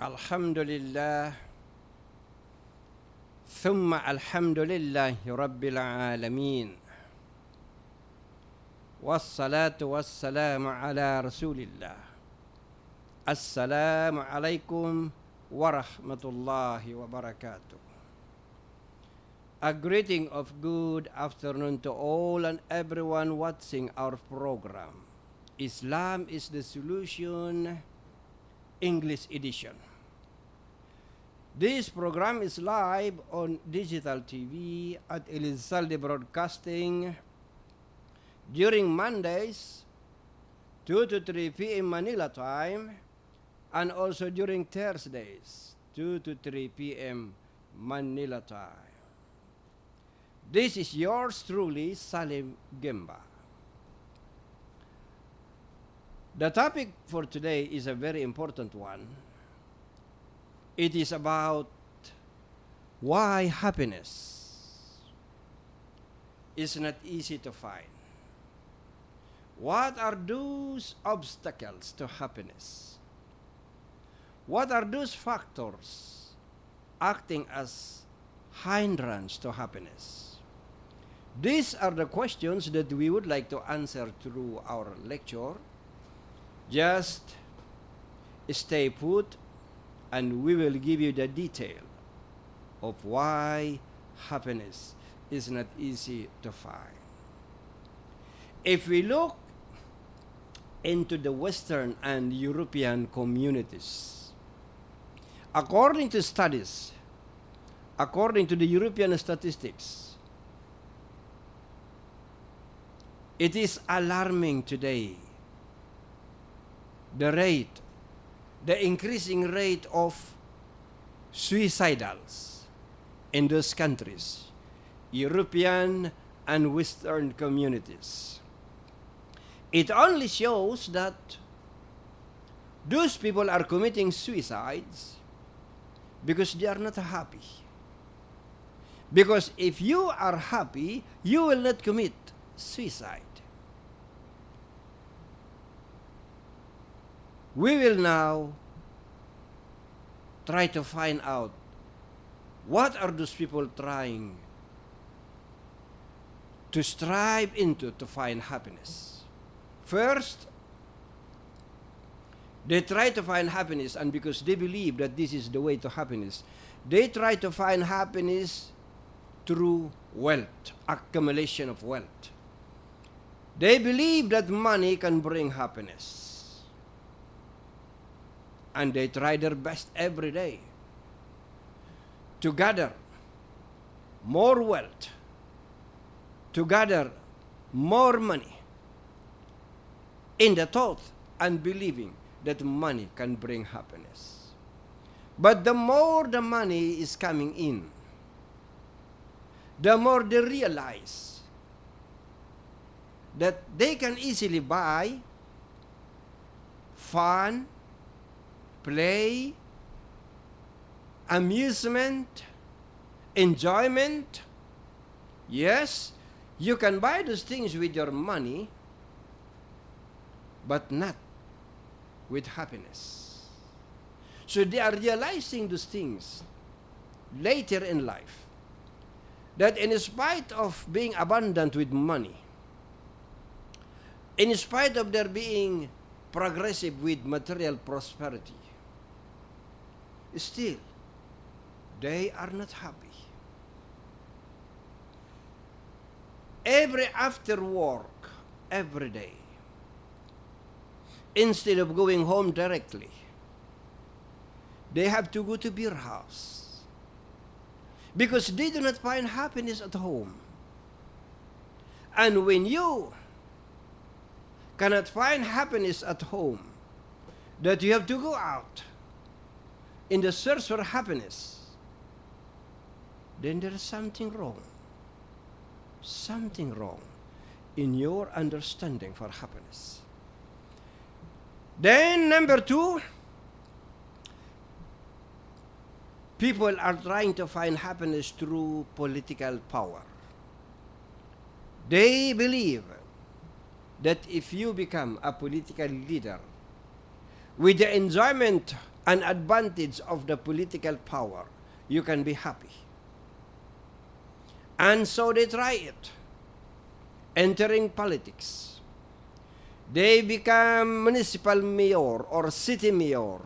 الحمد لله ثم الحمد لله رب العالمين والصلاة والسلام على رسول الله. السلام عليكم ورحمة الله وبركاته. A greeting of good afternoon to all and everyone watching our program. Islam is the Solution English edition. This program is live on digital TV at ELIZALDE Broadcasting during Mondays 2 to 3 p.m. Manila time, and also during Thursdays 2 to 3 p.m. Manila time. This is yours truly, Salem, Guimba. The topic for today is a very important one. It is about why happiness is not easy to find. What are those obstacles to happiness? What are those factors acting as hindrance to happiness? These are the questions that we would like to answer through our lecture. Just stay put and we will give you the detail of why happiness is not easy to find. If we look into the Western and European communities, according to studies, according to the European statistics, it is alarming today, the increasing rate of suicidals in those countries, European and Western communities. It only shows that those people are committing suicides because they are not happy. Because if you are happy, you will not commit suicide. We will now try to find out what are those people trying to strive into to find happiness. First, they try to find happiness, and because they believe that this is the way to happiness, they try to find happiness through wealth, accumulation of wealth. They believe that money can bring happiness. And they try their best every day to gather more wealth, to gather more money, in the thought and believing that money can bring happiness. But the more the money is coming in, the more they realize that they can easily buy fun, play, amusement, enjoyment. Yes, you can buy those things with your money, but not with happiness. So they are realizing those things later in life, that in spite of being abundant with money, in spite of their being progressive with material prosperity, still, they are not happy. Every after work, every day, instead of going home directly, they have to go to beer house because they do not find happiness at home. And when you cannot find happiness at home, that you have to go out in the search for happiness, then there is something wrong. Something wrong in your understanding for happiness. Then number two, people are trying to find happiness through political power. They believe that if you become a political leader with the enjoyment an advantage of the political power, you can be happy. And so they try it, entering politics. They become municipal mayor or city mayor,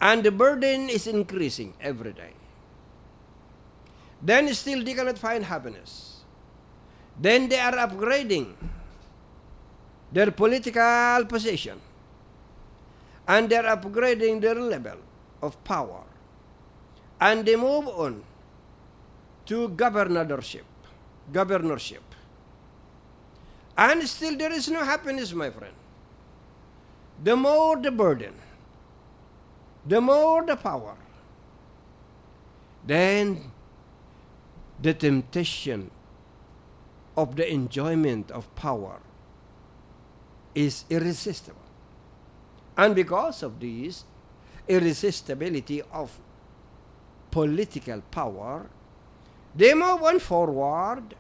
and the burden is increasing every day. Then still they cannot find happiness. Then they are upgrading their political position, and they are upgrading their level of power, and they move on to governorship. And still there is no happiness, my friend. The more the burden, the more the power, then the temptation of the enjoyment of power is irresistible. And because of this irresistibility of political power, they move on forward.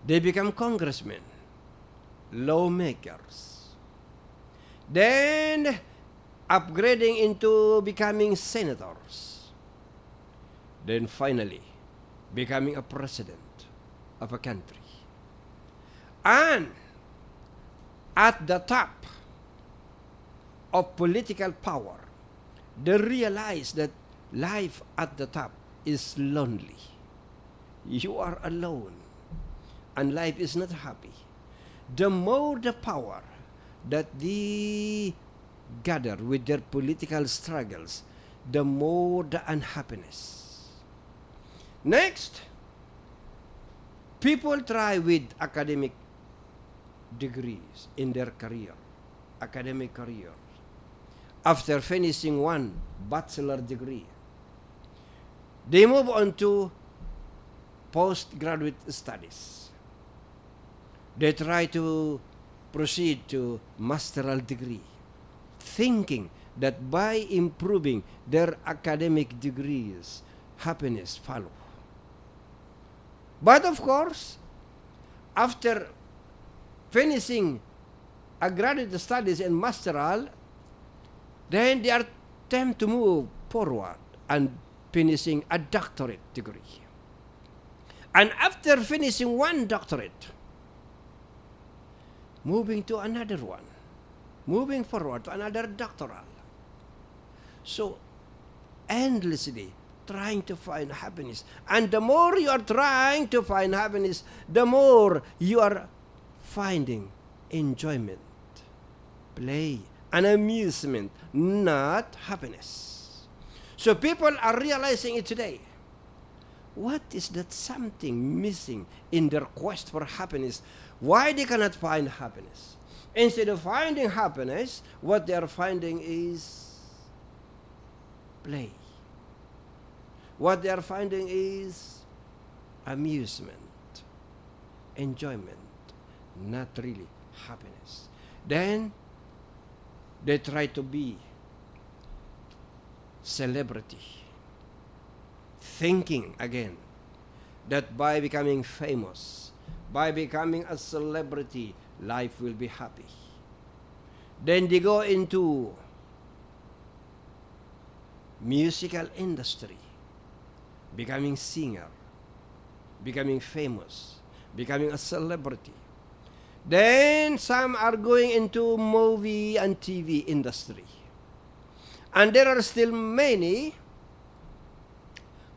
They become congressmen, lawmakers, then upgrading into becoming senators, then finally becoming a president of a country. And at the top of political power, they realize that life at the top is lonely. You are alone, and life is not happy. The more the power that they gather with their political struggles, the more the unhappiness. Next, people try with academic degrees in their career, academic career. After finishing one bachelor degree, they move on to postgraduate studies. They try to proceed to master's degree, thinking that by improving their academic degrees, happiness follow. But of course, after finishing a graduate studies and masteral, then they are tempted to move forward and finishing a doctorate degree. And after finishing one doctorate, moving to another one, moving forward to another doctoral. So, endlessly trying to find happiness. And the more you are trying to find happiness, the more you are finding enjoyment, play, and amusement, not happiness. So people are realizing it today. What is that something missing in their quest for happiness? Why they cannot find happiness? Instead of finding happiness, what they are finding is play. What they are finding is amusement, enjoyment, not really happiness. Then they try to be celebrity, thinking again that by becoming famous, by becoming a celebrity, life will be happy. Then they go into musical industry, becoming singer, becoming famous, becoming a celebrity. Then some are going into movie and TV industry. And there are still many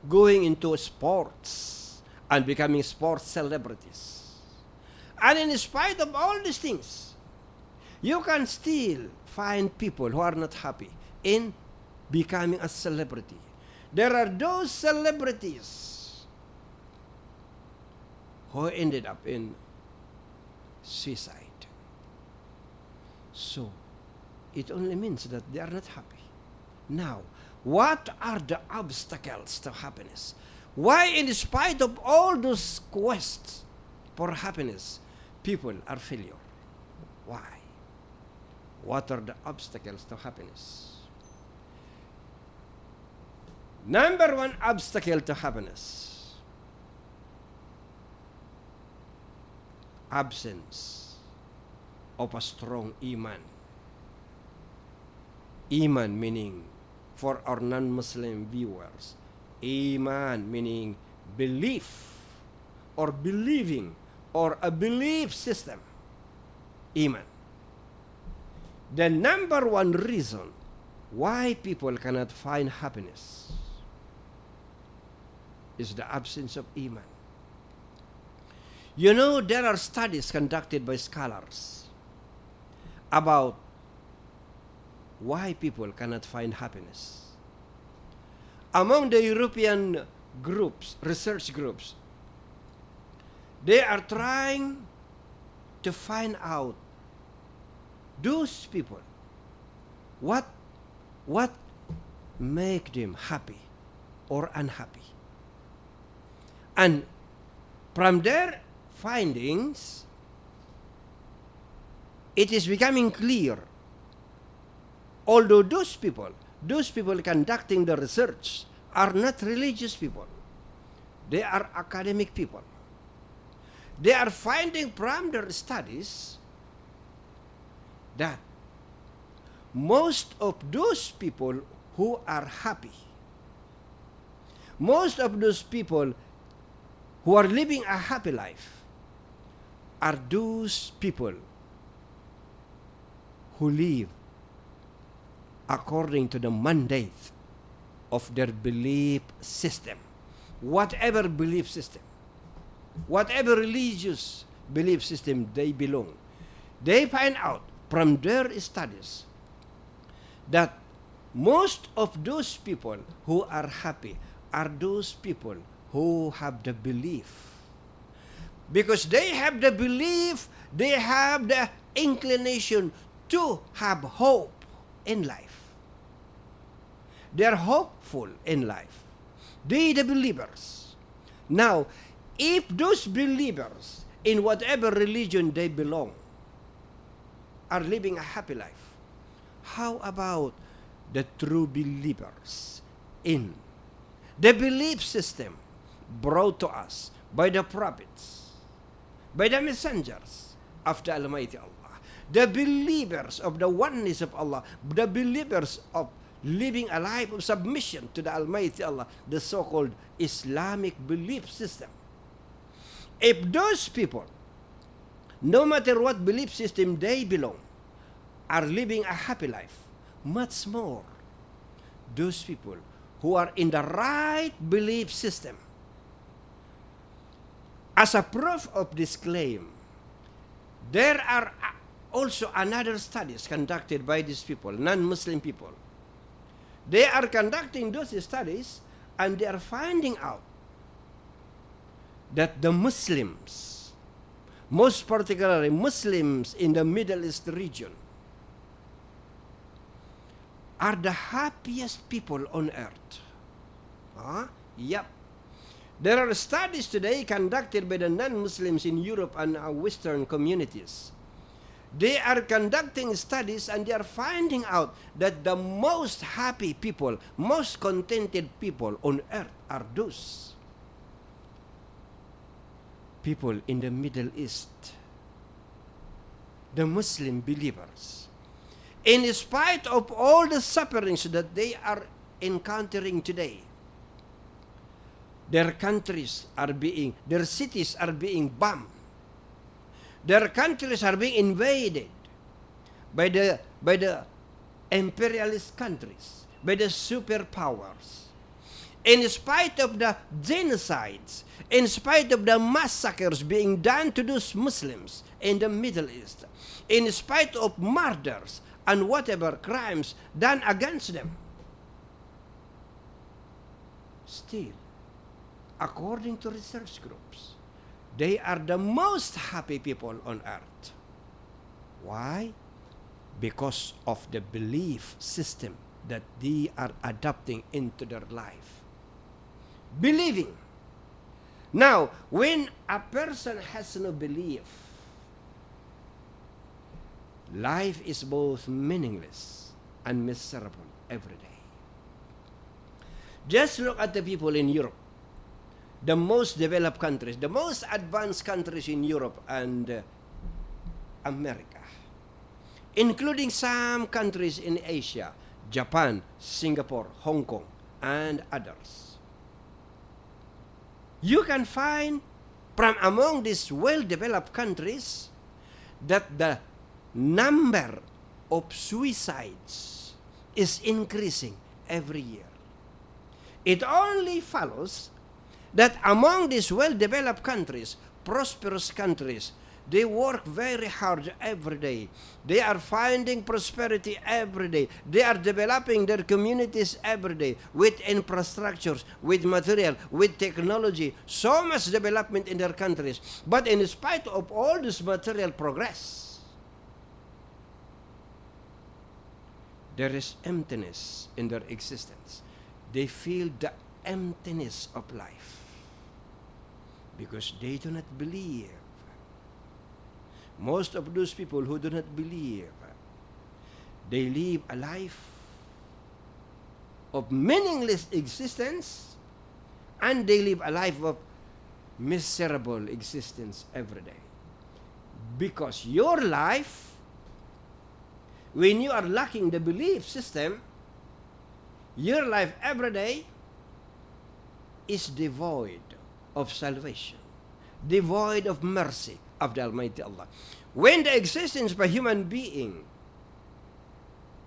going into sports and becoming sports celebrities. And in spite of all these things, you can still find people who are not happy in becoming a celebrity. There are those celebrities who ended up in suicide. So, it only means that they are not happy. Now, what are the obstacles to happiness? Why, in spite of all those quests for happiness, people are failure? Why? What are the obstacles to happiness? Number one obstacle to happiness: absence of a strong iman. Iman meaning, for our non-Muslim viewers, Iman meaning belief or believing or a belief system. Iman. The number one reason why people cannot find happiness is the absence of Iman. You know, there are studies conducted by scholars about why people cannot find happiness. Among the European groups, research groups, they are trying to find out those people, what make them happy or unhappy. And from their findings, it is becoming clear, although those people conducting the research are not religious people, they are academic people. They are finding from their studies that most of those people who are happy, most of those people who are living a happy life, are those people who live according to the mandate of their belief system. Whatever belief system, whatever religious belief system they belong, they find out from their studies that most of those people who are happy are those people who have the belief. Because they have the belief, they have the inclination to have hope in life. They are hopeful in life. They the believers. Now, if those believers in whatever religion they belong are living a happy life, how about the true believers in the belief system brought to us by the prophets, by the messengers of the Almighty Allah, the believers of the oneness of Allah, the believers of living a life of submission to the Almighty Allah, the so-called Islamic belief system. If those people, no matter what belief system they belong, are living a happy life, much more those people who are in the right belief system. As a proof of this claim, there are also another studies conducted by these people, non-Muslim people. They are conducting those studies and they are finding out that the Muslims, most particularly Muslims in the Middle East region, are the happiest people on earth. Yep. There are studies today conducted by the non-Muslims in Europe and Western communities. They are conducting studies and they are finding out that the most happy people, most contented people on earth are those people in the Middle East, the Muslim believers. In spite of all the sufferings that they are encountering today, their cities are being bombed. Their countries are being invaded by the imperialist countries, by the superpowers. In spite of the genocides, in spite of the massacres being done to those Muslims in the Middle East, in spite of murders and whatever crimes done against them, still, according to research groups, they are the most happy people on earth. Why? Because of the belief system that they are adopting into their life. Believing. Now, when a person has no belief, life is both meaningless and miserable every day. Just look at the people in Europe, the most developed countries, the most advanced countries in Europe and America, including some countries in Asia. Japan, Singapore, Hong Kong, and others. You can find from among these well-developed countries that the number of suicides is increasing every year. It only follows that among these well-developed countries, prosperous countries, they work very hard every day. They are finding prosperity every day. They are developing their communities every day with infrastructures, with material, with technology. So much development in their countries. But in spite of all this material progress, there is emptiness in their existence. They feel the emptiness of life because they do not believe. Most of those people who do not believe, they live a life of meaningless existence, and they live a life of miserable existence every day. Because your life, when you are lacking the belief system, your life every day is devoid of salvation, devoid of mercy of the Almighty Allah. When the existence of a human being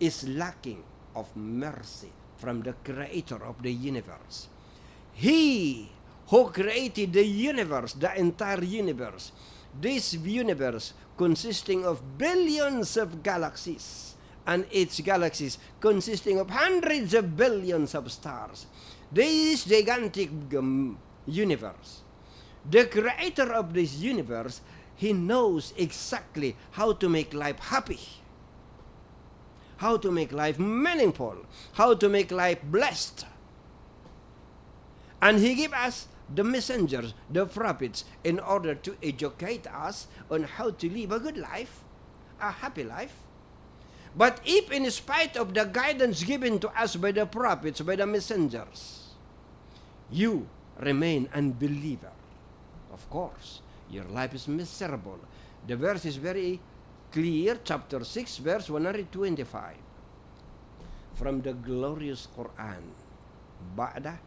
is lacking of mercy from the creator of the universe, he who created the universe, the entire universe, this universe consisting of billions of galaxies, and its galaxies consisting of hundreds of billions of stars, this gigantic universe, the creator of this universe, he knows exactly how to make life happy, how to make life meaningful, how to make life blessed. And he gives us the messengers, the prophets, in order to educate us on how to live a good life, a happy life. But if in spite of the guidance given to us by the prophets, by the messengers, you remain unbeliever, of course, your life is miserable. The verse is very clear, chapter 6, verse 125. From the glorious Quran. Ba'da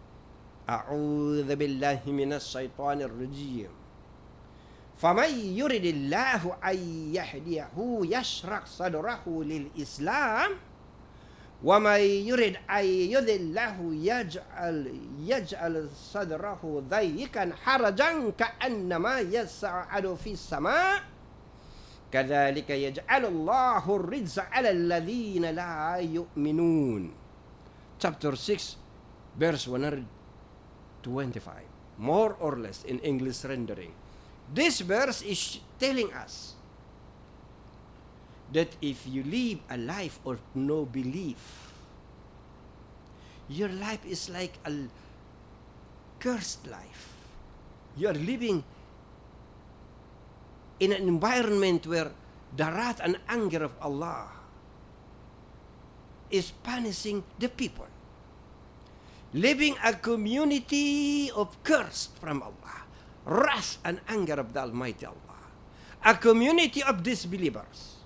أعوذ بالله من الشيطان الرجيم فمن يرد الله أن يهديه يشرح صدره للإسلام ومن يرد أن يضله يجعل صدره ضيقا حرجا كأنما يصعد في السماء كذلك يجعل الله الرجس على الذين لا يؤمنون. Chapter 6, verse 125, more or less in English rendering. This verse is telling us that if you live a life of no belief, your life is like a cursed life. You are living in an environment where the wrath and anger of Allah is punishing the people. Living a community of curse from Allah, wrath and anger of the Almighty Allah, a community of disbelievers.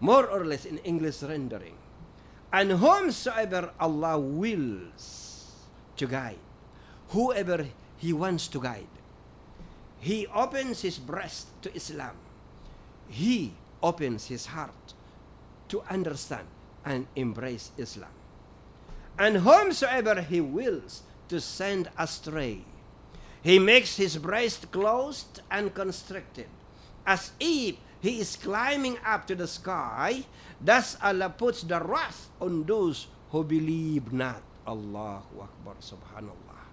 More or less in English rendering. And whomsoever Allah wills to guide, whoever He wants to guide, He opens His breast to Islam. He opens His heart to understand and embrace Islam. And whomsoever He wills to send astray, He makes His breast closed and constricted, as if He is climbing up to the sky. Thus Allah puts the wrath on those who believe not. Allahu Akbar, subhanallah.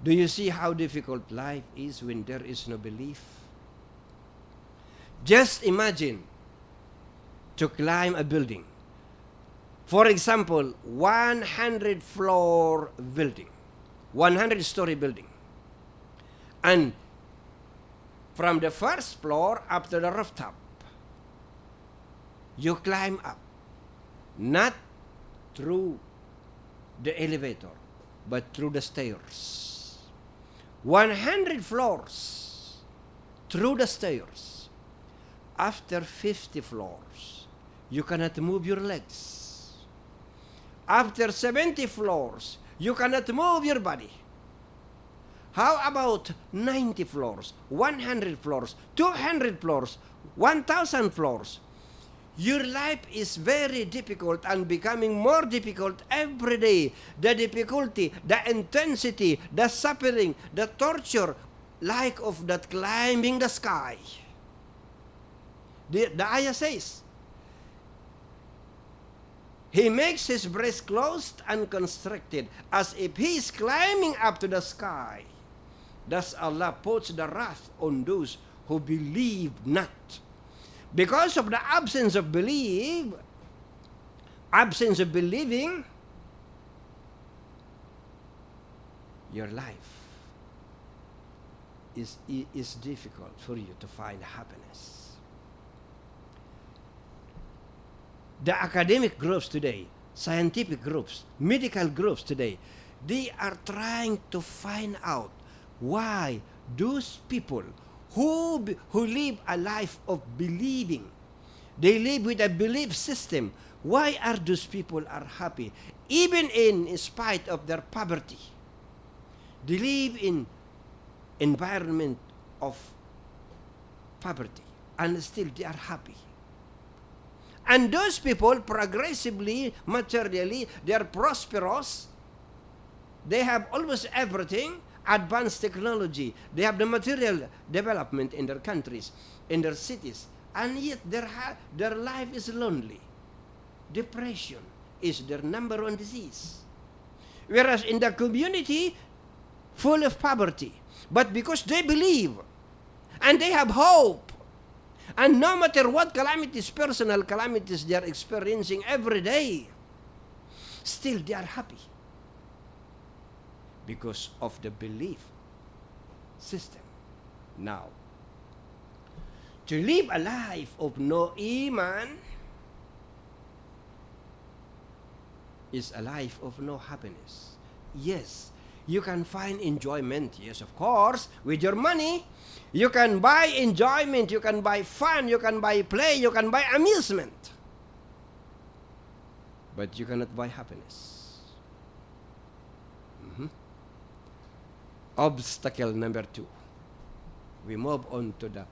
Do you see how difficult life is when there is no belief? Just imagine to climb a building. For example, 100-floor building, 100-story building. And from the first floor up to the rooftop, you climb up, not through the elevator, but through the stairs. 100 floors through the stairs. After 50 floors, you cannot move your legs. After 70 floors, you cannot move your body. How about 90 floors, 100 floors, 200 floors, 1,000 floors? Your life is very difficult and becoming more difficult every day. The difficulty, the intensity, the suffering, the torture, like of that climbing the sky. The ayah says, he makes his breast closed and constricted as if he is climbing up to the sky. Thus Allah puts the wrath on those who believe not. Because of the absence of believing, your life is difficult for you to find happiness. The academic groups today, scientific groups, medical groups today, they are trying to find out why those people who live a life of believing, they live with a belief system, why are those people are happy? Even in spite of their poverty, they live in environment of poverty and still they are happy. And those people progressively, materially, they are prosperous. They have almost everything, advanced technology. They have the material development in their countries, in their cities. And yet their life is lonely. Depression is their number one disease. Whereas in the community, full of poverty. But because they believe and they have hope, and no matter what calamities, personal calamities they are experiencing every day, still they are happy. Because of the belief system. Now, to live a life of no iman is a life of no happiness. Yes, you can find enjoyment. Yes, of course, with your money. You can buy enjoyment, you can buy fun, you can buy play, you can buy amusement. But you cannot buy happiness. Obstacle number 2. We move on to the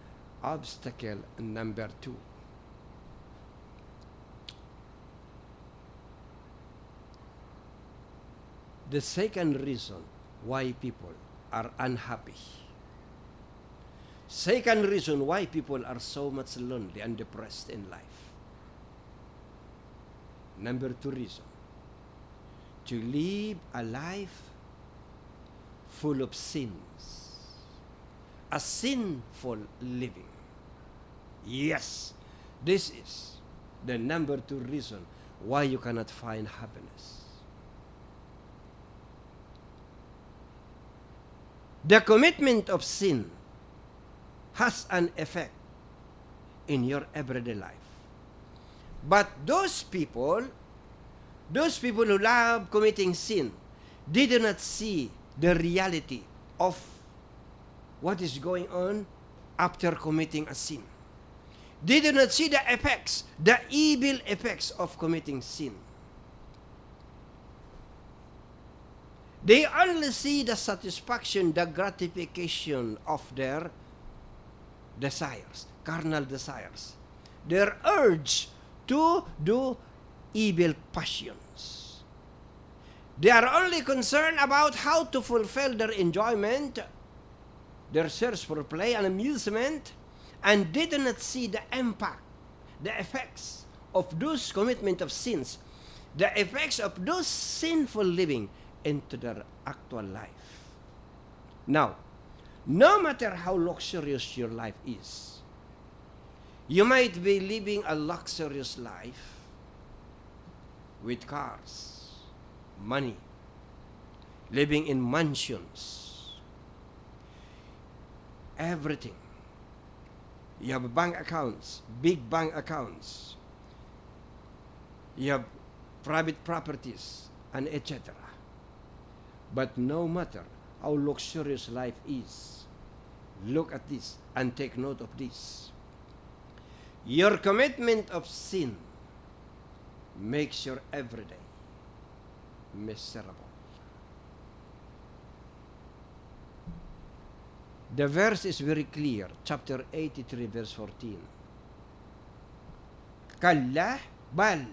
obstacle number 2. The second reason why people are unhappy. Second reason why people are so much lonely and depressed in life. Number 2 reason. To live a life full of sins. A sinful living. Yes, this is the number 2 reason why you cannot find happiness. The commitment of sin has an effect in your everyday life. But those people who love committing sin, they do not see the reality of what is going on after committing a sin. They do not see the effects, the evil effects of committing sin. They only see the satisfaction, the gratification of their desires, carnal desires, their urge to do evil passions. They are only concerned about how to fulfill their enjoyment, their search for play and amusement, and they do not see the impact, the effects of those commitment of sins, the effects of those sinful living into their actual life. Now, no matter how luxurious your life is, you might be living a luxurious life with cars, money, living in mansions, everything. You have bank accounts, big bank accounts. You have private properties, and etc. But no matter how luxurious life is, look at this and take note of this. Your commitment of sin makes your everyday miserable. The verse is very clear, chapter 83, verse 14. كلا بل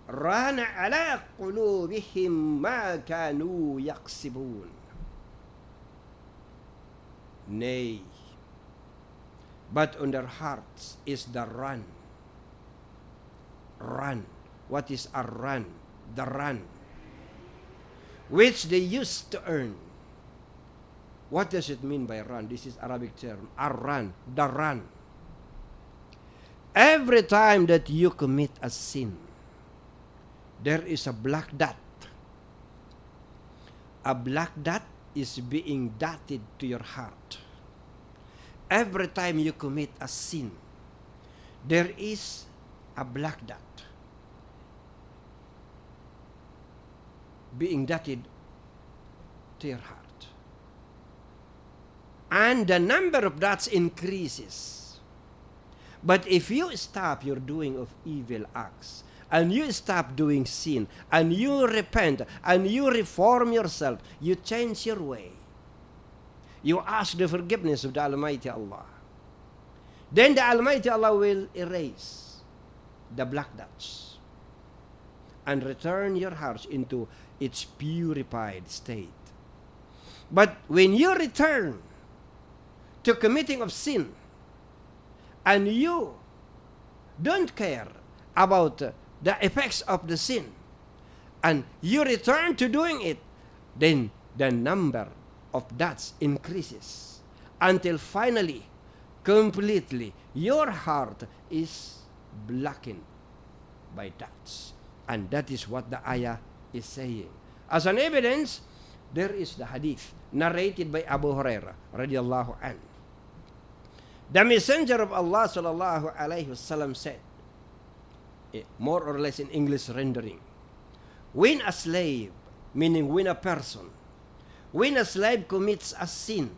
ران على قلوبهم ما كانوا يكسبون. Nay, but on their hearts is the run. Run. What is a run? The run, which they used to earn. What does it mean by run? This is Arabic term. A run. The run. Every time that you commit a sin, there is a black dot. A black dot is being dotted to your heart. Every time you commit a sin, there is a black dot being dotted to your heart. And the number of dots increases. But if you stop your doing of evil acts, and you stop doing sin, and you repent, and you reform yourself, you change your way, you ask the forgiveness of the Almighty Allah, then the Almighty Allah will erase the black dots and return your heart into its purified state. But when you return to committing of sin, and you don't care about the effects of the sin, and you return to doing it, then the number of dots increases until finally, completely, your heart is blackened by dots. And that is what the ayah is saying. As an evidence, there is the hadith narrated by Abu Hurairah radiallahu anhu. The Messenger of Allah sallallahu alayhi wasallam said, more or less in English rendering, when a slave, meaning when a person, when a slave commits a sin,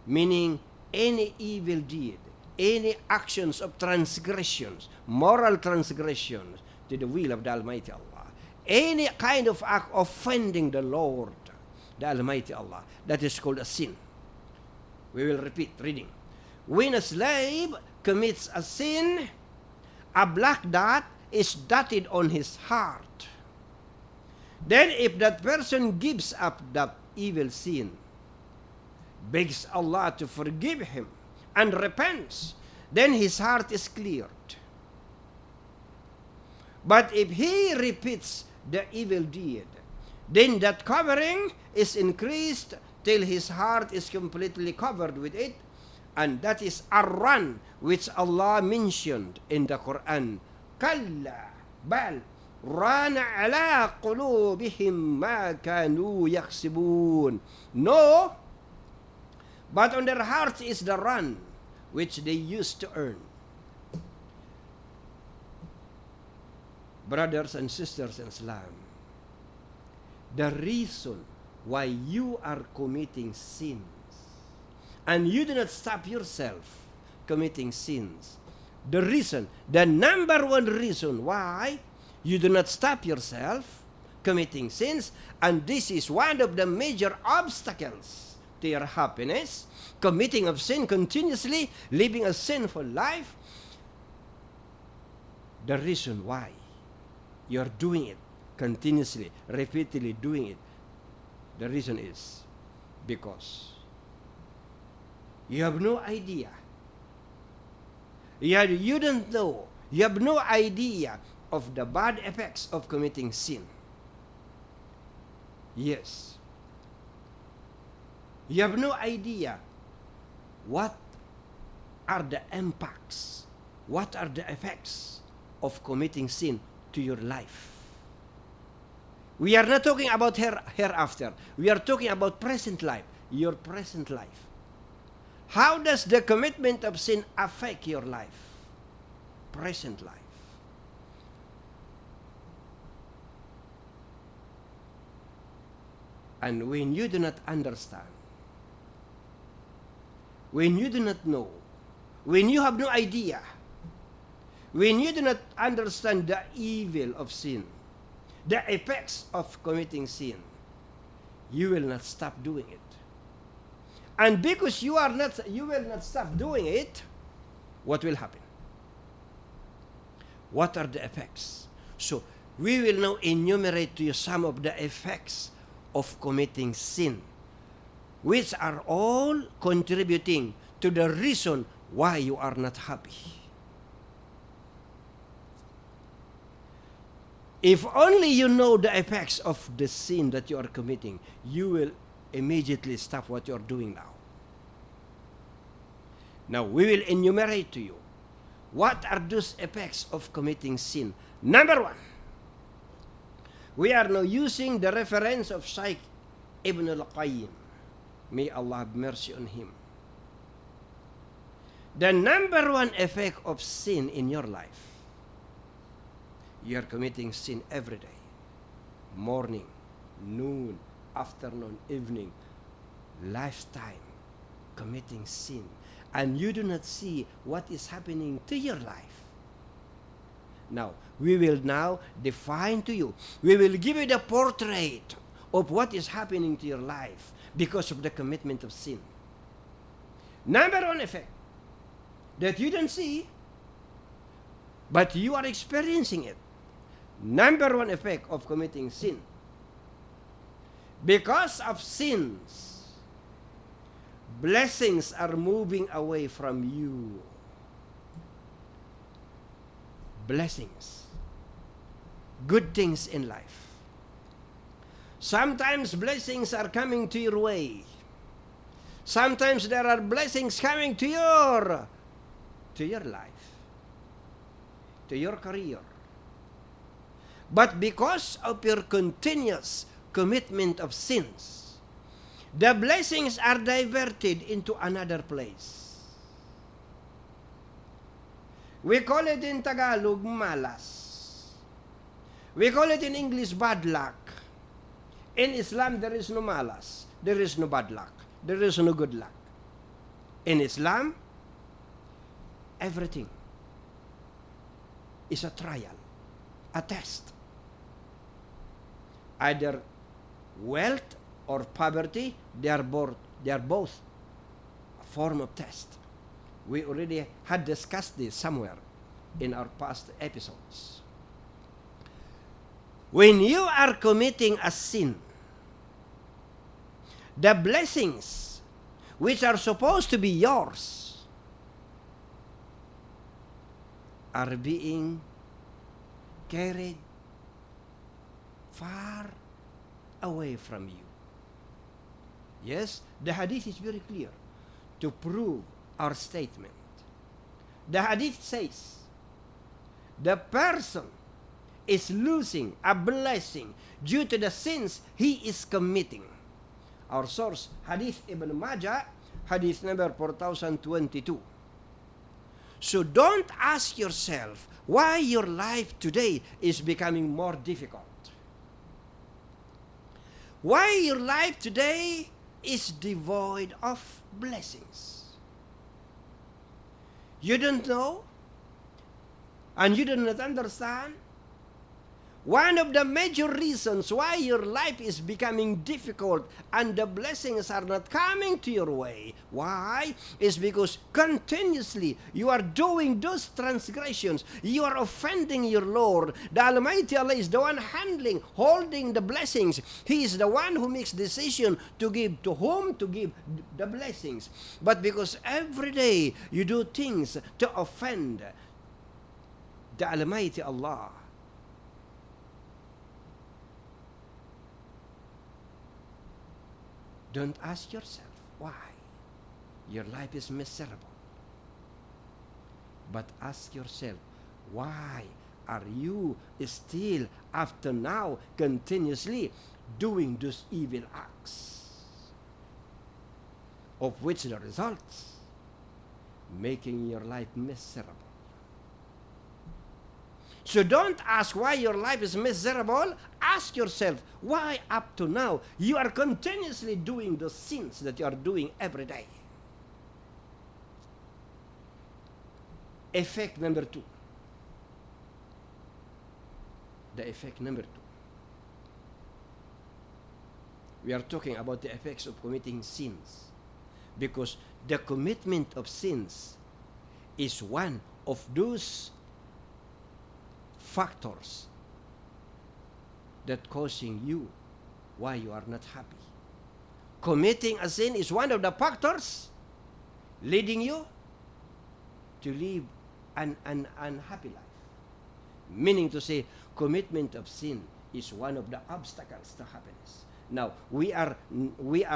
meaning any evil deed, any actions of transgressions, moral transgressions to the will of the Almighty Allah, any kind of act offending the Lord, the Almighty Allah, that is called a sin. We will repeat, reading. When a slave commits a sin, a black dot is dotted on his heart. Then if that person gives up that evil sin, begs Allah to forgive him, and repents, then his heart is cleared. But if he repeats the evil deed, then that covering is increased till his heart is completely covered with it. And that is a run which Allah mentioned in the Quran. Kalla bal rana ala qulubihim ma kanu yaksibun. No, but on their hearts is the run which they used to earn. Brothers and sisters in Islam, the reason why you are committing sins, and you do not stop yourself committing sins, the number one reason why you do not stop yourself committing sins, and this is one of the major obstacles to your happiness, committing of sin continuously, living a sinful life, the reason why you're doing it continuously, repeatedly doing it, the reason is because you have no idea. You don't know. You have no idea of the bad effects of committing sin. Yes. You have no idea what are the impacts, what are the effects of committing sin to your life. We are not talking about hereafter. We are talking about present life, your present life. How does the commitment of sin affect your life? Present life. And when you do not understand, when you do not know, when you have no idea, when you do not understand the evil of sin, the effects of committing sin, you will not stop doing it. And because you will not stop doing it, what will happen? What are the effects? So we will now enumerate to you some of the effects of committing sin, which are all contributing to the reason why you are not happy. If only you know the effects of the sin that you are committing, you will immediately stop what you are doing now. Now, we will enumerate to you what are those effects of committing sin. Number one, we are now using the reference of Shaykh Ibn al-Qayyim. May Allah have mercy on him. The number one effect of sin in your life, you are committing sin every day. Morning, noon, afternoon, evening, lifetime, committing sin. And you do not see what is happening to your life. Now, we will now define to you, we will give you the portrait of what is happening to your life because of the commitment of sin. Number one effect that you don't see, but you are experiencing it. Number one effect of committing sin. Because of sins, blessings are moving away from you. Blessings. Good things in life. Sometimes blessings are coming to your way. Sometimes there are blessings coming to your life, to your career. But because of your continuous commitment of sins, the blessings are diverted into another place. We call it in Tagalog, malas. We call it in English, bad luck. In Islam, there is no malas. There is no bad luck. There is no good luck. In Islam, everything is a trial, a test. Either wealth or poverty, they are both a form of test. We already had discussed this somewhere in our past episodes. When you are committing a sin, the blessings which are supposed to be yours are being carried far away from you. Yes, the hadith is very clear to prove our statement. The hadith says the person is losing a blessing due to the sins he is committing. Our source, Hadith Ibn Majah, hadith number 4022. So don't ask yourself why your life today is becoming more difficult. Why your life today is devoid of blessings. You don't know, and you do not understand. One of the major reasons why your life is becoming difficult and the blessings are not coming to your way, why? Is because continuously you are doing those transgressions. You are offending your Lord. The Almighty Allah is the one holding the blessings. He is the one who makes decision to give to whom to give the blessings. But because every day you do things to offend the Almighty Allah, don't ask yourself why your life is miserable. But ask yourself, why are you still, after now, continuously doing those evil acts? Of which the results, making your life miserable. So don't ask why your life is miserable. Ask yourself, why up to now you are continuously doing the sins that you are doing every day? Effect number 2. the effect number 2. We are talking about the effects of committing sins, because the commitment of sins is one of those factors that causing you why you are not happy. Committing a sin is one of the factors leading you to live an unhappy life. Meaning to say, commitment of sin is one of the obstacles to happiness. Now, we are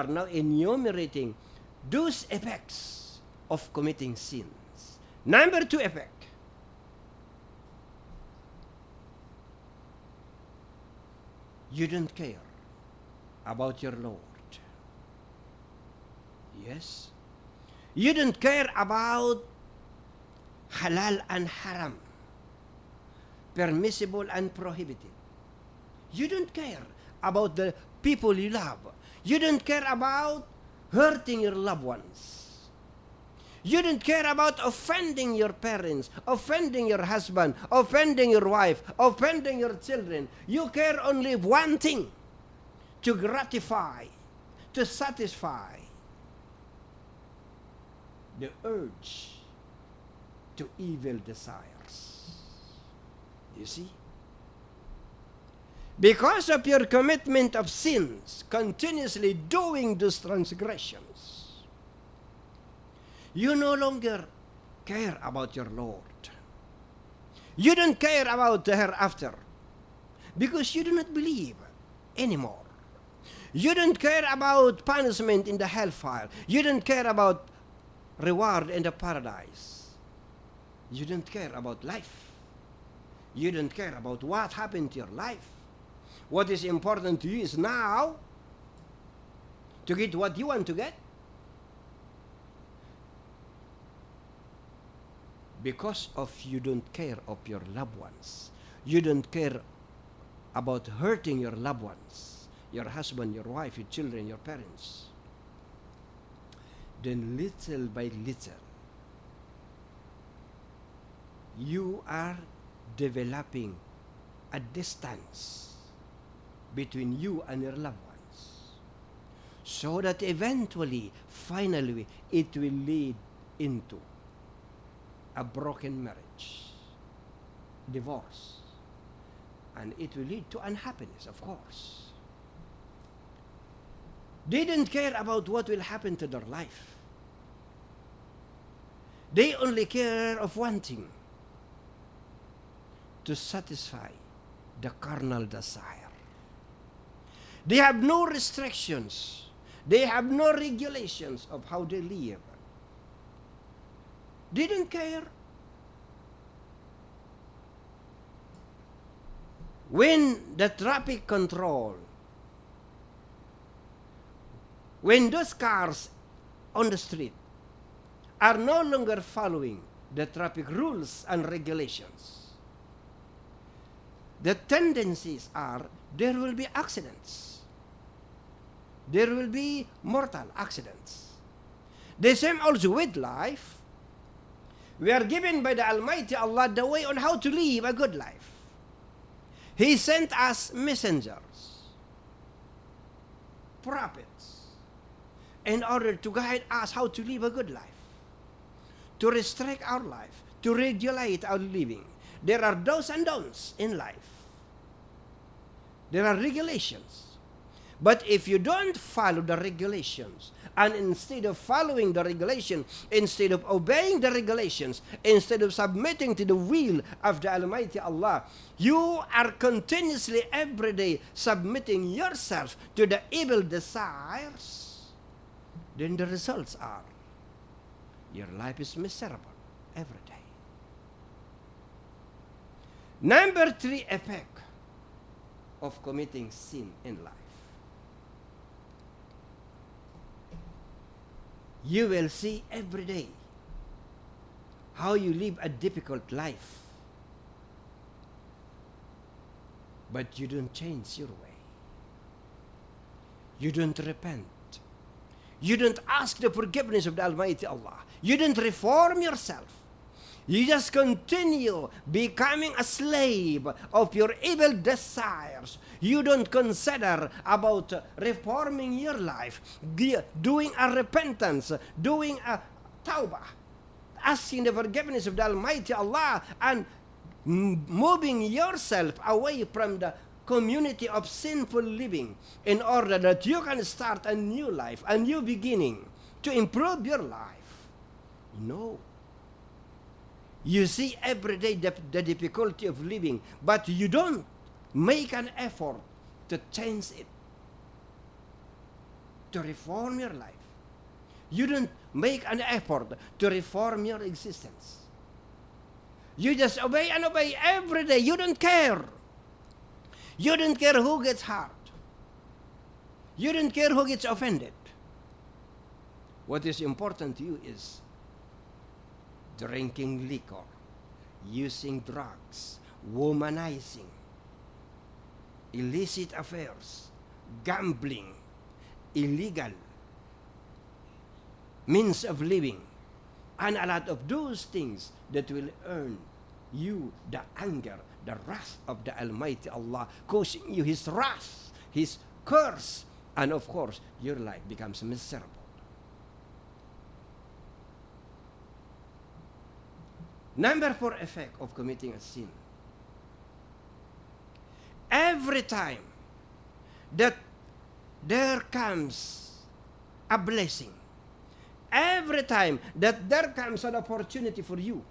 now enumerating those effects of committing sins. Number 2 effect. You don't care about your Lord. Yes? You don't care about halal and haram, permissible and prohibited. You don't care about the people you love. You don't care about hurting your loved ones. You don't care about offending your parents, offending your husband, offending your wife, offending your children. You care only one thing: to gratify, to satisfy the urge to evil desires. You see? Because of your commitment of sins, continuously doing those transgressions, you no longer care about your Lord. You don't care about the hereafter, because you do not believe anymore. You don't care about punishment in the hellfire. You don't care about reward in the paradise. You don't care about life. You don't care about what happened to your life. What is important to you is now to get what you want to get. Because of you don't care of your loved ones. You don't care about hurting your loved ones, your husband, your wife, your children, your parents. Then little by little, you are developing a distance between you and your loved ones, so that eventually, finally, it will lead into a broken marriage, divorce, and it will lead to unhappiness, of course. They don't care about what will happen to their life. They only care of one thing: to satisfy the carnal desire. They have no restrictions. They have no regulations of how they live. They don't care. When the traffic control, when those cars on the street are no longer following the traffic rules and regulations, the tendencies are there will be accidents. There will be mortal accidents. The same also with life. We are given by the Almighty Allah the way on how to live a good life. He sent us messengers, prophets, in order to guide us how to live a good life, to restrict our life, to regulate our living. There are do's and don'ts in life. There are regulations. But if you don't follow the regulations, and instead of following the regulation, instead of obeying the regulations, instead of submitting to the will of the Almighty Allah, you are continuously every day submitting yourself to the evil desires, then the results are your life is miserable every day. Number 3 effect of committing sin in life. You will see every day how you live a difficult life, but you don't change your way. You don't repent. You don't ask the forgiveness of the Almighty Allah. You don't reform yourself. You just continue becoming a slave of your evil desires. You don't consider about reforming your life, doing a repentance, doing a tawbah, asking the forgiveness of the Almighty Allah, and moving yourself away from the community of sinful living in order that you can start a new life, a new beginning to improve your life. No. You see every day the difficulty of living, but you don't make an effort to change it, to reform your life. You don't make an effort to reform your existence. You just obey and obey every day. You don't care. You don't care who gets hurt. You don't care who gets offended. What is important to you is drinking liquor, using drugs, womanizing, illicit affairs, gambling, illegal means of living, and a lot of those things that will earn you the anger, the wrath of the Almighty Allah, causing you His wrath, His curse, and of course, your life becomes miserable. Number 4 effect of committing a sin. Every time that there comes a blessing, every time that there comes an opportunity for you,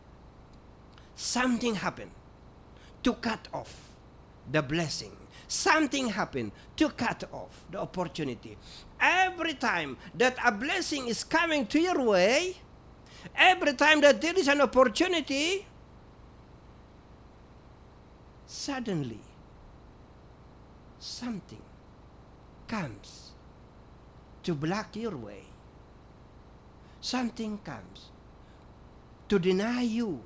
something happened to cut off the blessing. Something happened to cut off the opportunity. Every time that a blessing is coming to your way, every time that there is an opportunity, suddenly something comes to block your way. Something comes to deny you,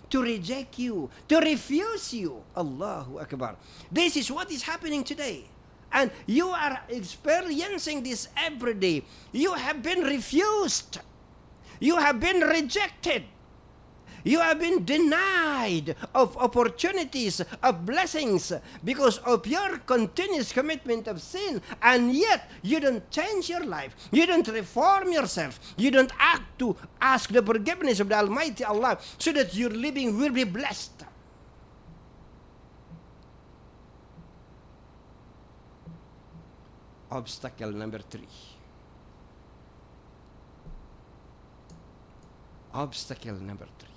to reject you, to refuse you. Allahu Akbar. This is what is happening today. And you are experiencing this every day. You have been refused. You have been rejected. You have been denied of opportunities, of blessings, because of your continuous commitment of sin. And yet, you don't change your life. You don't reform yourself. You don't act to ask the forgiveness of the Almighty Allah so that your living will be blessed. Obstacle number 3. Obstacle number 3.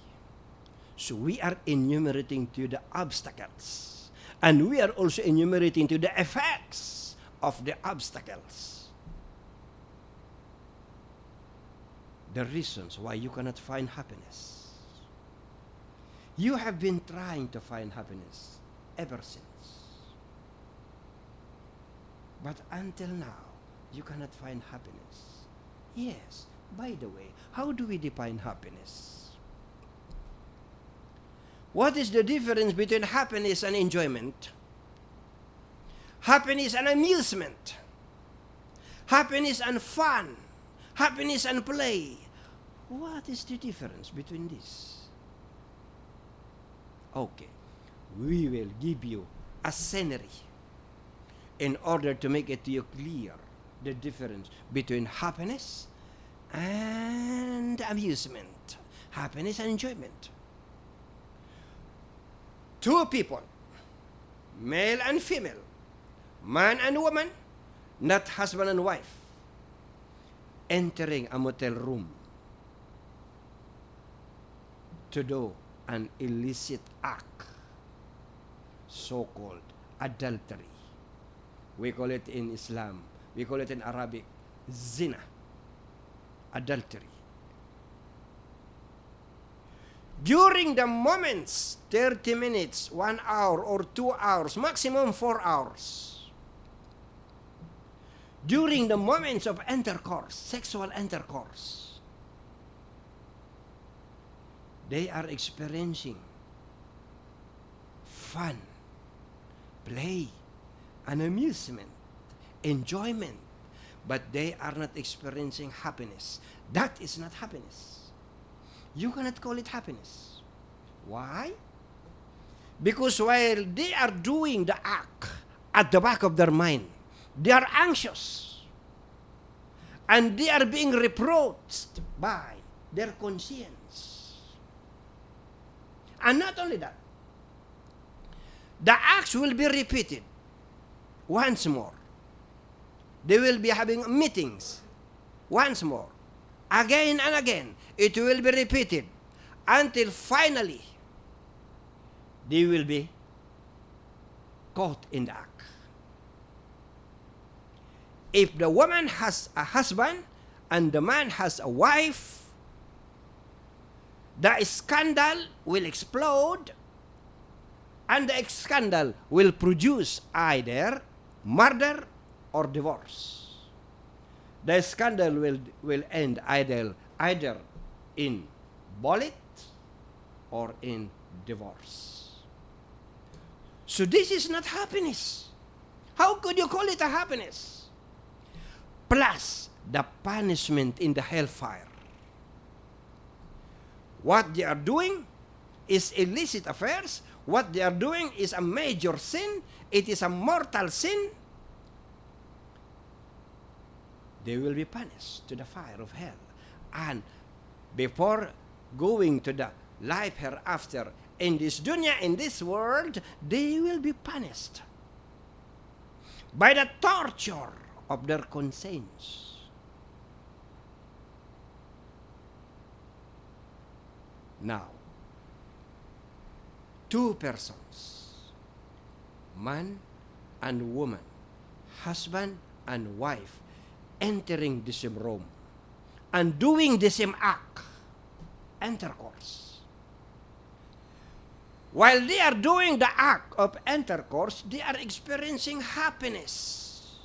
So we are enumerating to the obstacles, and we are also enumerating to the effects of the obstacles. The reasons why you cannot find happiness. You have been trying to find happiness ever since. But until now, you cannot find happiness. Yes, by the way, how do we define happiness? What is the difference between happiness and enjoyment? Happiness and amusement. Happiness and fun. Happiness and play. What is the difference between these? Okay, we will give you a scenery in order to make it to you clear the difference between happiness and amusement. Happiness and enjoyment. Two people, male and female, man and woman, not husband and wife, entering a motel room to do an illicit act, so-called adultery. We call it in Islam, we call it in Arabic, zina, adultery. During the moments, 30 minutes, 1 hour or 2 hours, maximum 4 hours. During the moments of intercourse, sexual intercourse, they are experiencing fun, play, and amusement, enjoyment, but they are not experiencing happiness. That is not happiness. You cannot call it happiness. Why? Because while they are doing the act, at the back of their mind, they are anxious. And they are being reproached by their conscience. And not only that, the acts will be repeated once more. They will be having meetings once more. Again and again, it will be repeated until finally they will be caught in the act. If the woman has a husband and the man has a wife, the scandal will explode, and the scandal will produce either murder or divorce. The scandal will end either in bullet or in divorce. So this is not happiness. How could you call it a happiness? Plus the punishment in the hellfire. What they are doing is illicit affairs. What they are doing is a major sin. It is a mortal sin. They will be punished to the fire of hell. And before going to the life hereafter, in this dunya, in this world, they will be punished by the torture of their conscience. Now, two persons, man and woman, husband and wife, entering the same room and doing the same act, intercourse. While they are doing the act of intercourse, they are experiencing happiness.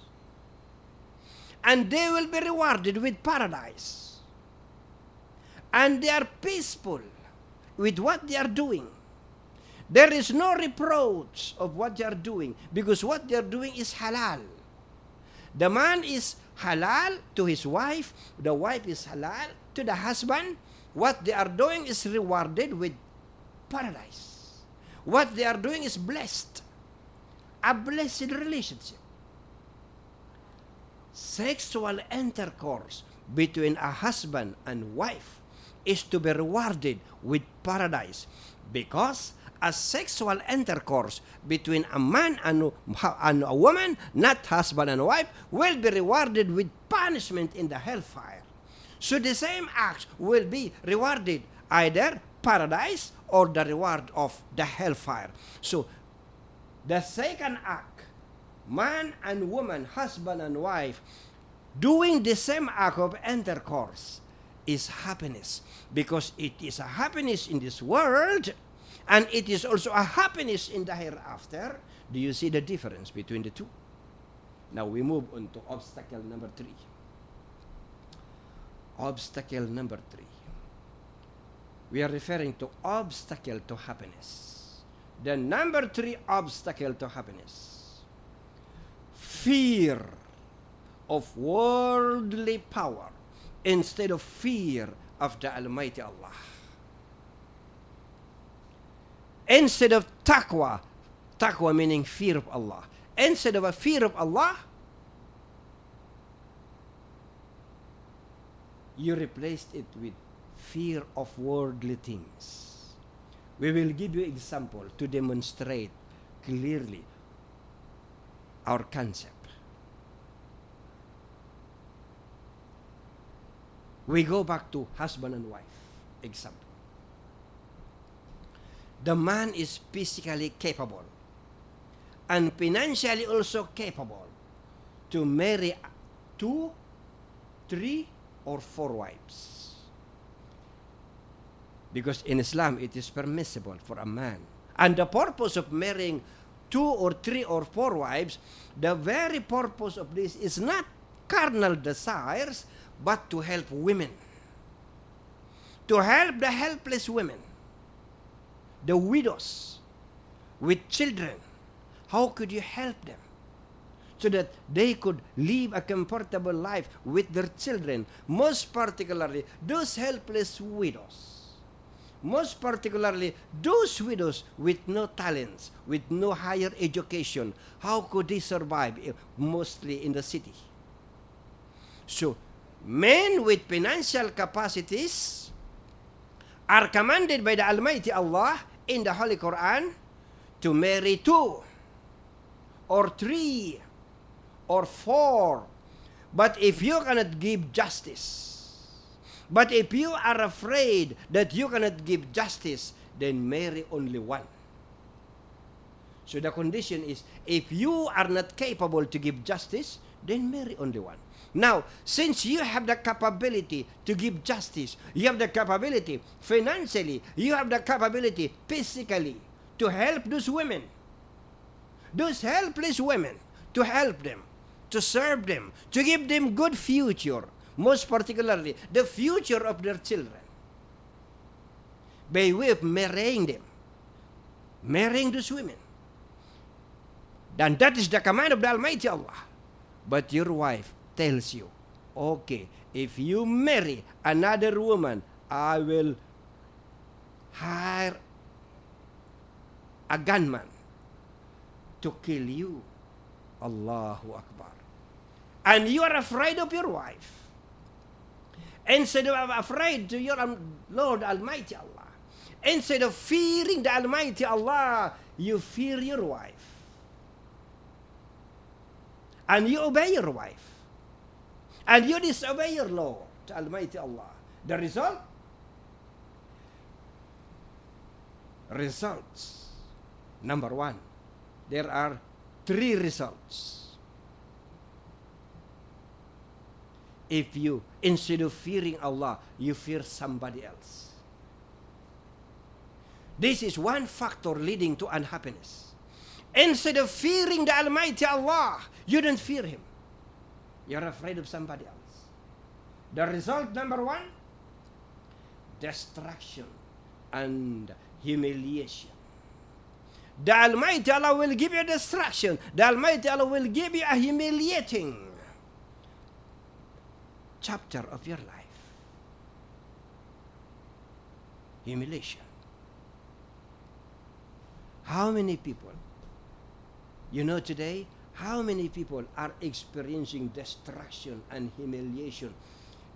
And they will be rewarded with paradise. And they are peaceful with what they are doing. There is no reproach of what they are doing, because what they are doing is halal. The man is halal to his wife, the wife is halal to the husband. What they are doing is rewarded with paradise. What they are doing is blessed. A blessed relationship. Sexual intercourse between a husband and wife is to be rewarded with paradise, because a sexual intercourse between a man and a woman, not husband and wife, will be rewarded with punishment in the hellfire. So the same act will be rewarded either paradise or the reward of the hellfire. So the second act, man and woman, husband and wife, doing the same act of intercourse, is happiness, because it is a happiness in this world, and it is also a happiness in the hereafter. Do you see the difference between the two? Now we move on to obstacle number 3. Obstacle number 3. We are referring to obstacle to happiness. The number 3 obstacle to happiness: fear of worldly power instead of fear of the Almighty Allah. Instead of taqwa meaning fear of Allah, instead of a fear of Allah, you replaced it with fear of worldly things. We will give you example to demonstrate clearly our concept. We go back to husband and wife example. The man is physically capable and financially also capable to marry 2, 3, or 4 wives. Because in Islam it is permissible for a man. And the purpose of marrying 2 or 3 or 4 wives, the very purpose of this is not carnal desires, but to help women. To help the helpless women, the widows with children. How could you help them? So that they could live a comfortable life with their children. Most particularly, those helpless widows. most particularly those widows with no talents, with no higher education, how could they survive mostly in the city? So, men with financial capacities are commanded by the Almighty Allah in the Holy Quran to marry 2 or 3 or 4. But if you cannot give justice, but if you are afraid that you cannot give justice, then marry only 1. So the condition is, if you are not capable to give justice, then marry only 1. Now, since you have the capability to give justice, you have the capability financially, you have the capability physically to help those women, those helpless women, to help them, to serve them, to give them good future, most particularly the future of their children, by way of marrying them, marrying those women. Then that is the command of the Almighty Allah. But your wife tells you, okay, if you marry another woman, I will hire a gunman to kill you. Allahu Akbar. And you are afraid of your wife. Instead of afraid to your Lord Almighty Allah, instead of fearing the Almighty Allah, you fear your wife. And you obey your wife. And you disobey your Lord Almighty Allah. The result? Results. Number 1. There are 3 results. If you, instead of fearing Allah, you fear somebody else. This is one factor leading to unhappiness. Instead of fearing the Almighty Allah, you don't fear Him. You're afraid of somebody else. The result, number 1, destruction and humiliation. The Almighty Allah will give you destruction. The Almighty Allah will give you a humiliating chapter of your life. Humiliation. How many people, you know today, how many people are experiencing destruction and humiliation?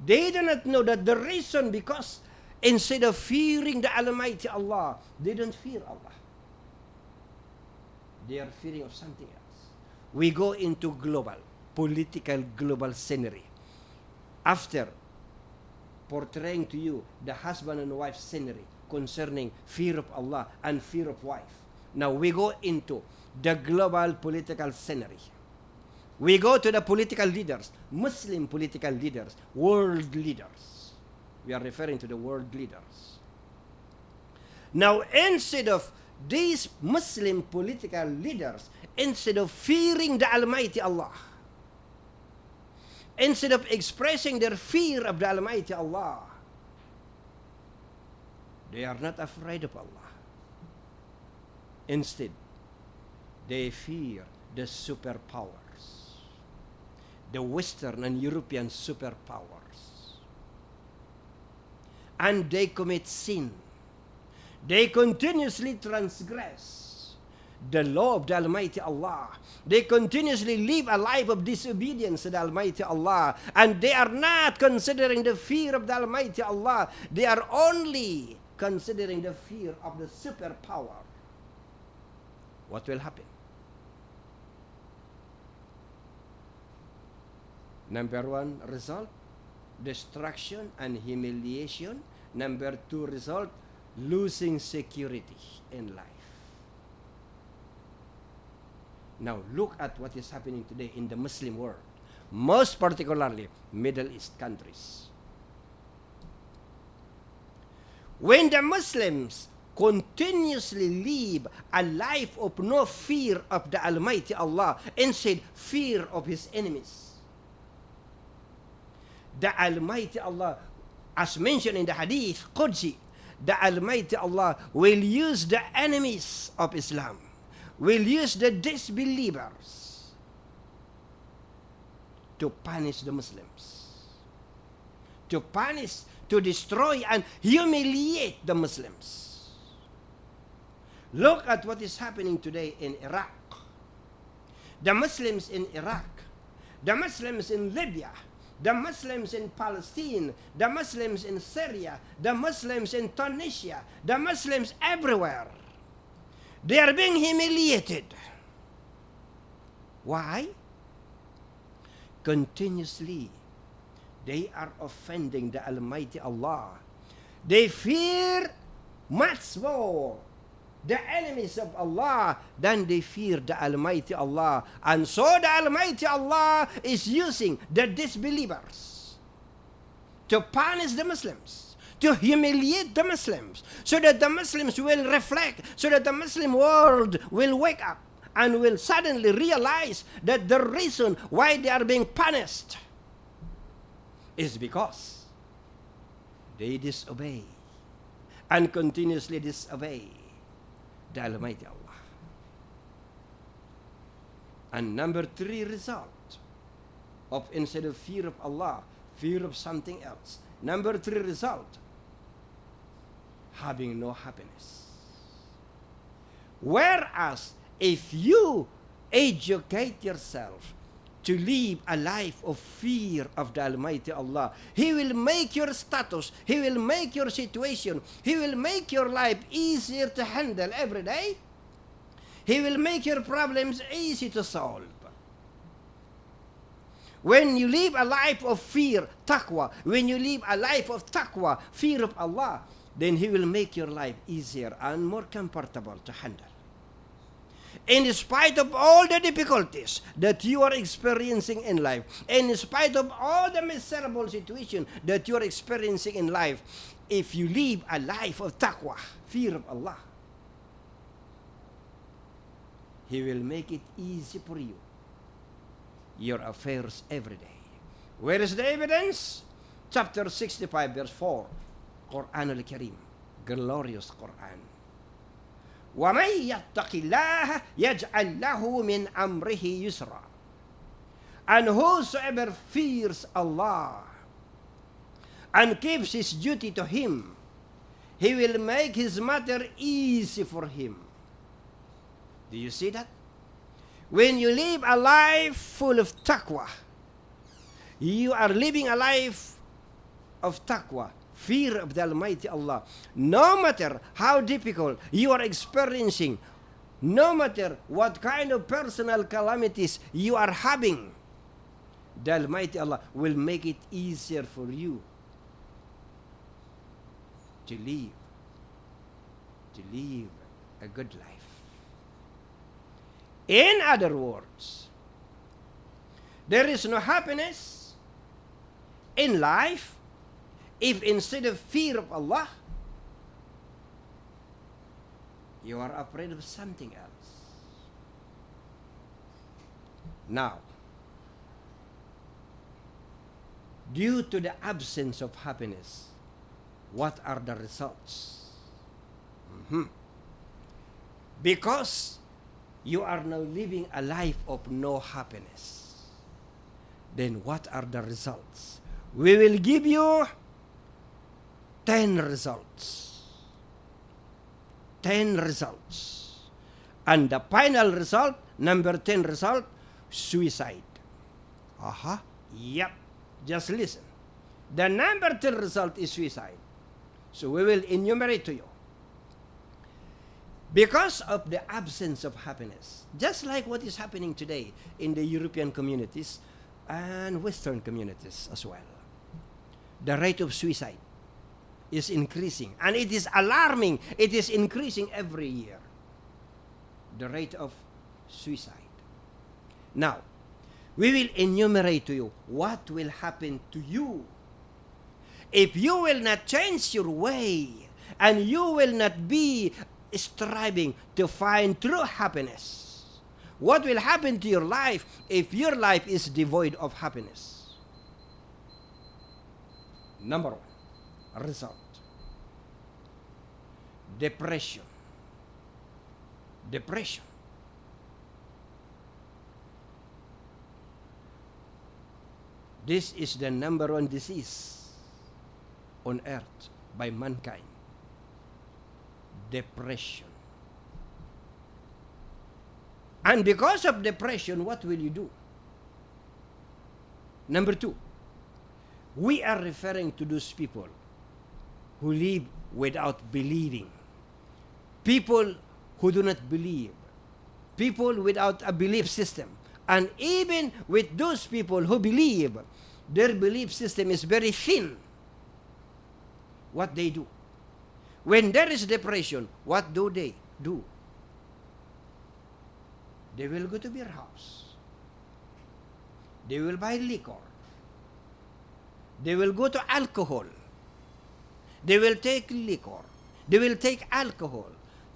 They do not know that the reason, because instead of fearing the Almighty Allah, they don't fear Allah. They are fearing of something else. We go into political global scenery. After portraying to you the husband and wife scenery concerning fear of Allah and fear of wife, now we go into the global political scenery. We go to the political leaders, Muslim political leaders, world leaders. We are referring to the world leaders. Now, instead of these Muslim political leaders, instead of fearing the Almighty Allah, instead of expressing their fear of the Almighty Allah, they are not afraid of Allah. Instead, they fear the superpowers, the Western and European superpowers. And they commit sin. They continuously transgress the law of the Almighty Allah. They continuously live a life of disobedience to the Almighty Allah. And they are not considering the fear of the Almighty Allah. They are only considering the fear of the superpower. What will happen? Number 1 result, destruction and humiliation. Number 2 result, losing security in life. Now look at what is happening today in the Muslim world, most particularly Middle East countries. When the Muslims continuously live a life of no fear of the Almighty Allah, instead fear of His enemies, the Almighty Allah, as mentioned in the Hadith Qudsi, the Almighty Allah will use the enemies of Islam, will use the disbelievers to punish the Muslims, to punish, to destroy and humiliate the Muslims. Look at what is happening today in Iraq. The Muslims in Iraq, the Muslims in Libya, the Muslims in Palestine, the Muslims in Syria, the Muslims in Tunisia, the Muslims everywhere. They are being humiliated. Why? Continuously, they are offending the Almighty Allah. They fear much more the enemies of Allah than they fear the Almighty Allah. And so the Almighty Allah is using the disbelievers to punish the Muslims, to humiliate the Muslims, so that the Muslims will reflect, so that the Muslim world will wake up and will suddenly realize that the reason why they are being punished is because they disobey and continuously disobey the Almighty Allah. And number 3 result of, instead of fear of Allah, fear of something else. Number 3 result, having no happiness. Whereas if you educate yourself to live a life of fear of the Almighty Allah, He will make your status, He will make your situation, He will make your life easier to handle every day. He will make your problems easy to solve. When you live a life of fear, taqwa, when you live a life of taqwa, fear of Allah, then He will make your life easier and more comfortable to handle. In spite of all the difficulties that you are experiencing in life, in spite of all the miserable situation that you are experiencing in life, if you live a life of taqwa, fear of Allah, He will make it easy for you, your affairs every day. Where is the evidence? Chapter 65, verse 4, Quran al-Karim, glorious Quran. وَمَنْ يَتَّقِ اللَّهَ يَجْعَلْ لَهُ مِنْ أَمْرِهِ يُسْرًا. And whosoever fears Allah and keeps his duty to Him, He will make his matter easy for him. Do you see that? When you live a life full of taqwa, you are living a life of taqwa, fear of the Almighty Allah. No matter how difficult you are experiencing, no matter what kind of personal calamities you are having, the Almighty Allah will make it easier for you to live a good life. In other words, there is no happiness in life if instead of fear of Allah, you are afraid of something else. Now, due to the absence of happiness, what are the results? Because you are now living a life of no happiness, then what are the results? We will give you 10 results. 10 results. And the final result, number 10 result, suicide. Yep. Just listen. The number 10 result is suicide. So we will enumerate to you. Because of the absence of happiness, just like what is happening today in the European communities and Western communities as well, the rate of suicide is increasing, and it is alarming. It is increasing every year, the rate of suicide. Now, we will enumerate to you what will happen to you if you will not change your way and you will not be striving to find true happiness. What will happen to your life if your life is devoid of happiness? Number 1, result: depression. Depression. This is the number 1 disease on earth by mankind. Depression. And because of depression, what will you do? Number two, we are referring to those people who live without believing. People who do not believe. People without a belief system. And even with those people who believe, their belief system is very thin. What they do? When there is depression, what do they do? They will go to beer house. They will buy liquor. They will go to alcohol. They will take liquor. They will take alcohol,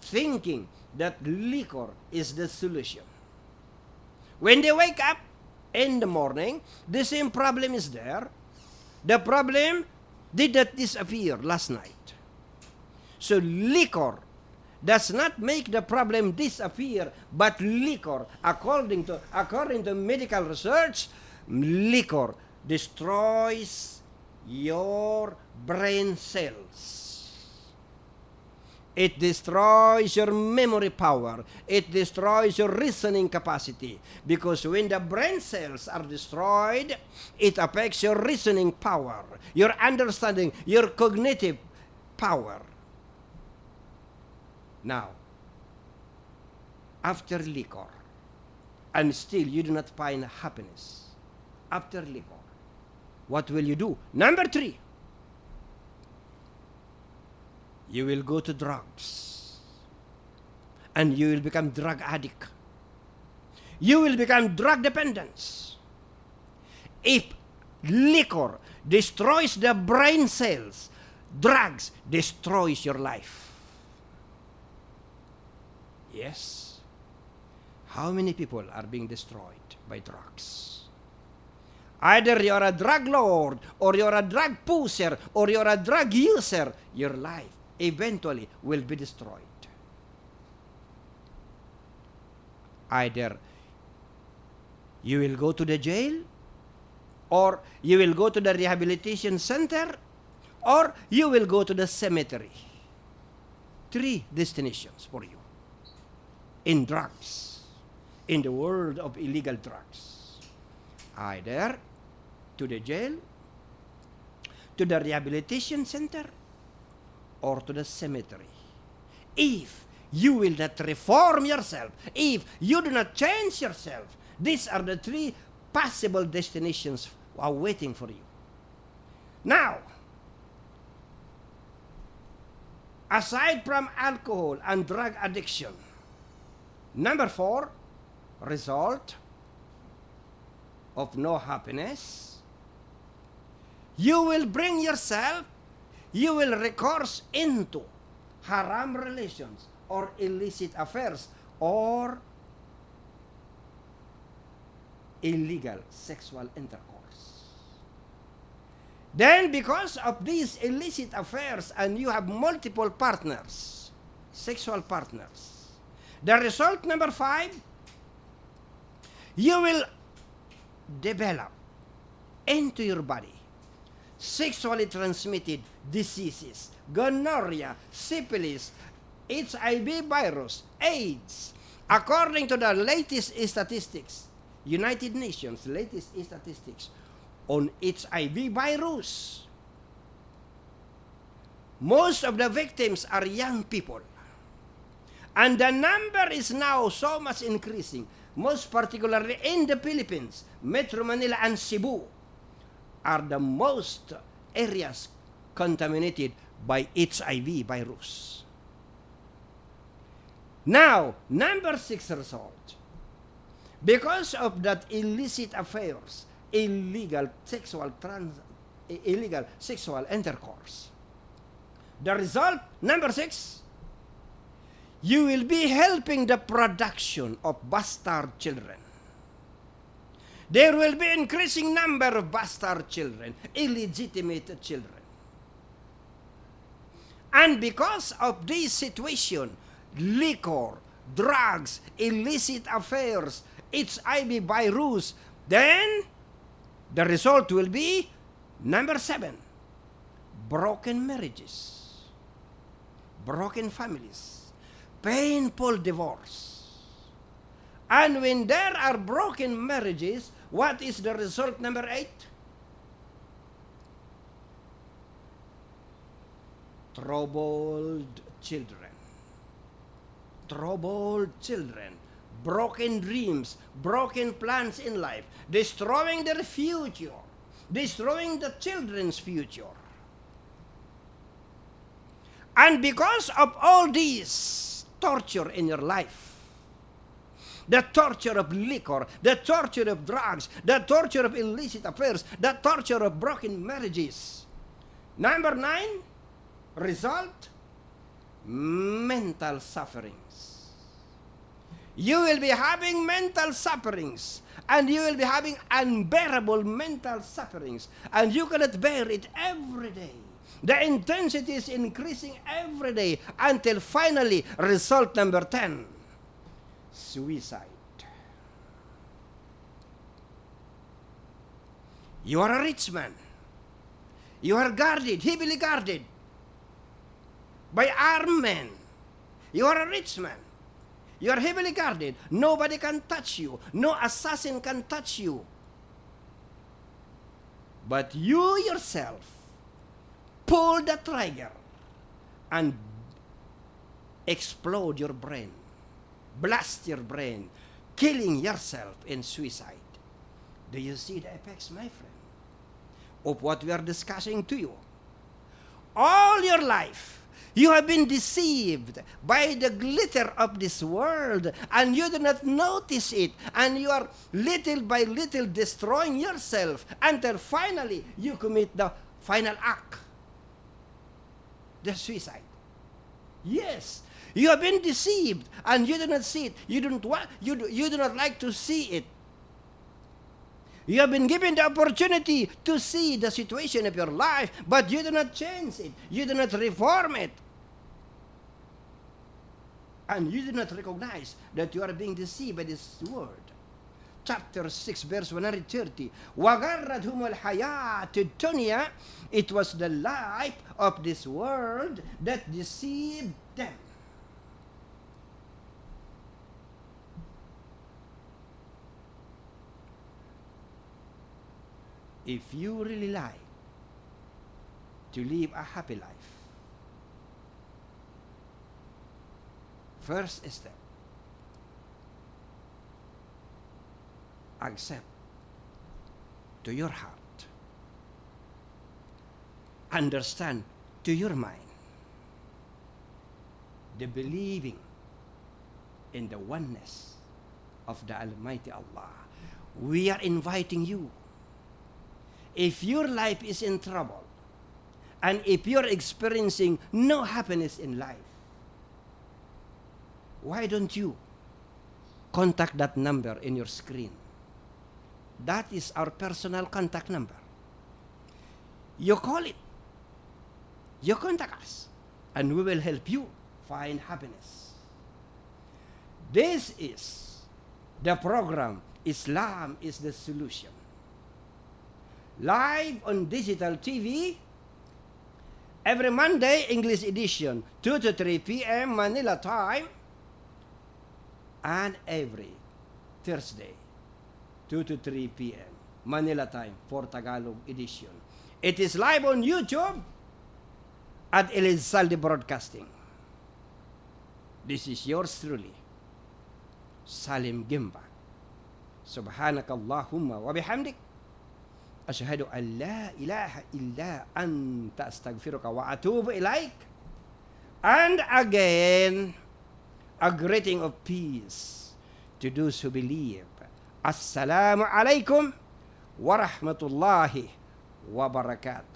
thinking that liquor is the solution. When they wake up in the morning, the same problem is there. The problem did not disappear last night. So liquor does not make the problem disappear, but liquor, according to medical research, liquor destroys your brain cells. It destroys your memory power. It destroys your reasoning capacity. Because when the brain cells are destroyed, it affects your reasoning power, your understanding, your cognitive power. Now, after liquor, and still you do not find happiness, after liquor, what will you do? Number three, you will go to drugs. And you will become drug addict. You will become drug dependent. If liquor destroys the brain cells, drugs destroys your life. Yes. How many people are being destroyed by drugs? Either you're a drug lord, or you're a drug pusher, or you're a drug user. Your life eventually will be destroyed. Either you will go to the jail, or you will go to the rehabilitation center, or you will go to the cemetery. Three destinations for you in drugs, in the world of illegal drugs. Either to the jail, to the rehabilitation center, or to the cemetery. If you will not reform yourself, if you do not change yourself, these are the three possible destinations are waiting for you. Now, aside from alcohol and drug addiction, number four, result of no happiness, you will bring yourself, you will recourse into haram relations or illicit affairs or illegal sexual intercourse. Then because of these illicit affairs and you have multiple partners, sexual partners, the result number five, you will develop into your body sexually transmitted diseases, gonorrhea, syphilis, HIV virus, AIDS. According to the latest statistics, United Nations latest statistics on HIV virus, most of the victims are young people. And the number is now so much increasing, most particularly in the Philippines, Metro Manila and Cebu are the most areas contaminated by HIV virus. Now, number six result. Because of that illicit affairs, illegal sexual intercourse, the result, number six, you will be helping the production of bastard children. There will be increasing number of bastard children, illegitimate children. And because of this situation, liquor, drugs, illicit affairs, HIV virus, then the result will be number seven, broken marriages, broken families, painful divorce. And when there are broken marriages, what is the result, number 8? Troubled children. Troubled children. Broken dreams, broken plans in life, destroying their future, destroying the children's future. And because of all this torture in your life, the torture of liquor, the torture of drugs, the torture of illicit affairs, the torture of broken marriages. Number 9, result, mental sufferings. You will be having mental sufferings, and you will be having unbearable mental sufferings, and you cannot bear it every day. The intensity is increasing every day until finally, result number 10, suicide. You are a rich man. You are guarded, heavily guarded by armed men. You are a rich man. You are heavily guarded. Nobody can touch you. No assassin can touch you. But you yourself pull the trigger and explode your brain. Blast your brain, killing yourself in suicide. Do you see the effects, my friend, of what we are discussing to you? All your life, you have been deceived by the glitter of this world, and you do not notice it, and you are little by little destroying yourself until finally you commit the final act, the suicide. Yes, you have been deceived, and you do not see it. You do not like to see it. You have been given the opportunity to see the situation of your life, but you do not change it. You do not reform it. And you do not recognize that you are being deceived by this word. Chapter 6, verse 130. وَغَرَّتْهُمُ الْحَيَاةُ الدُّنْيَا. It was the life of this world that deceived them. If you really like to live a happy life, first step, accept to your heart, understand to your mind, the believing in the oneness of the Almighty Allah. We are inviting you. If your life is in trouble, and if you're experiencing no happiness in life, why don't you contact that number in your screen? That is our personal contact number. You call it. You contact us, and we will help you find happiness. This is the program, Islam is the Solution. Live on digital TV, every Monday, English edition, 2 to 3 p.m. Manila time, and every Thursday, 2 to 3 p.m. Manila time for Tagalog edition. It is live on YouTube at ELIZALDE Broadcasting. This is yours truly, Salem Guimba. Subhanakallahumma wa bihamdik. Ashhadu an la ilaha illa anta astaghfiruka wa atubu ilaik. And again, a greeting of peace to those who believe. Assalamu alaikum wa rahmatullahi wa barakatuh.